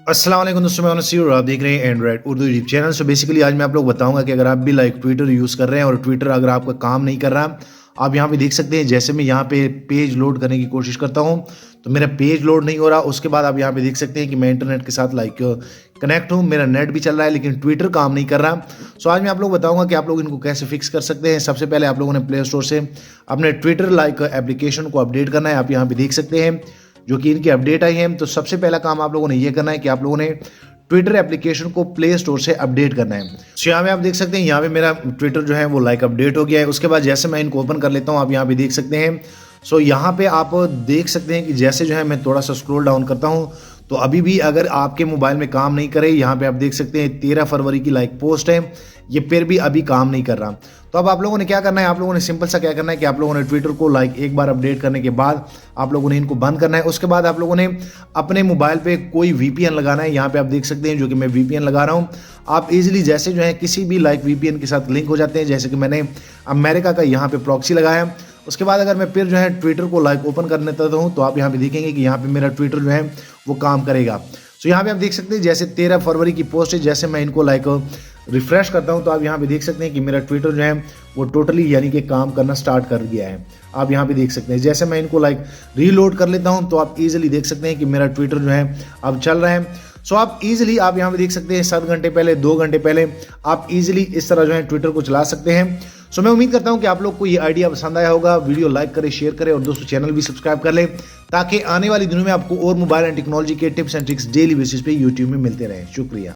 अस्सलाम वालेकुम दोस्तों, मैं नसीर और आप देख रहे हैं Android Urdu YouTube channel. So basically आज मैं आप लोग बताऊंगा कि अगर आप भी लाइक ट्विटर यूज़ कर रहे हैं और ट्विटर अगर आपका काम नहीं कर रहा, आप यहाँ पे देख सकते हैं। जैसे मैं यहाँ पे पेज लोड करने की कोशिश करता हूँ तो मेरा पेज लोड नहीं हो रहा। उसके बाद आप यहाँ पे देख सकते हैं कि मैं इंटरनेट के साथ लाइक कनेक्ट हूँ, मेरा नेट भी चल रहा है लेकिन ट्विटर काम नहीं कर रहा। सो आज मैं आप लोग बताऊंगा कि आप लोग इनको कैसे फिक्स कर सकते हैं। सबसे पहले आप लोगों ने प्ले स्टोर से अपने ट्विटर लाइक एप्लीकेशन को अपडेट करना है। आप यहाँ पे देख सकते हैं जो कि इनकी अपडेट आई है। तो सबसे पहला काम आप लोगों ने ये करना है कि आप लोगों ने ट्विटर एप्लीकेशन को प्ले स्टोर से अपडेट करना है। सो यहाँ पे आप देख सकते हैं, यहाँ पे मेरा ट्विटर जो है वो लाइक अपडेट हो गया है। उसके बाद जैसे मैं इनको ओपन कर लेता हूँ, आप यहाँ पे देख सकते हैं। सो यहाँ पे आप देख सकते हैं कि जैसे जो है मैं थोड़ा सा स्क्रॉल डाउन करता हूँ तो अभी भी अगर आपके मोबाइल में काम नहीं करे, यहाँ पे आप देख सकते हैं 13 फरवरी की लाइक पोस्ट है, ये फिर भी अभी काम नहीं कर रहा। तो अब आप लोगों ने क्या करना है, आप लोगों ने सिंपल सा क्या करना है कि आप लोगों ने ट्विटर को लाइक एक बार अपडेट करने के बाद आप लोगों ने इनको बंद करना है। उसके बाद आप लोगों ने अपने मोबाइल पे कोई वीपीएन लगाना है। यहाँ पे आप देख सकते हैं जो कि मैं वीपीएन लगा रहा हूँ। आप इजीली जैसे जो है किसी भी लाइक वीपीएन के साथ लिंक हो जाते हैं, जैसे कि मैंने अमेरिका का यहाँ पे प्रॉक्सी लगाया। उसके बाद अगर मैं फिर जो है ट्विटर को लाइक ओपन कर लेता हूँ तो आप यहाँ पे देखेंगे कि यहाँ पे मेरा ट्विटर जो है वो काम करेगा। सो यहाँ पे आप देख सकते हैं जैसे 13 फरवरी की पोस्ट है, जैसे मैं इनको लाइक रिफ्रेश करता हूँ तो आप यहाँ पे देख सकते हैं कि मेरा ट्विटर जो है वो टोटली यानी कि काम करना स्टार्ट कर गया है। आप यहाँ पे देख सकते हैं जैसे मैं इनको लाइक रीलोड कर लेता हूँ तो आप इजीली देख सकते हैं कि मेरा ट्विटर जो है अब चल रहा है। सो आप इजीली आप यहाँ पे देख सकते हैं 7 घंटे पहले 2 घंटे पहले आप इजीली इस तरह जो है ट्विटर को चला सकते हैं। सो मैं उम्मीद करता हूँ कि आप लोग को ये आइडिया पसंद आया होगा। वीडियो लाइक करें, शेयर करें और दोस्तों चैनल भी सब्सक्राइब कर लें ताकि आने वाली दिनों में आपको और मोबाइल एंड टेक्नोलॉजी के tips and tricks daily basis पे यूट्यूब में मिलते रहें। शुक्रिया।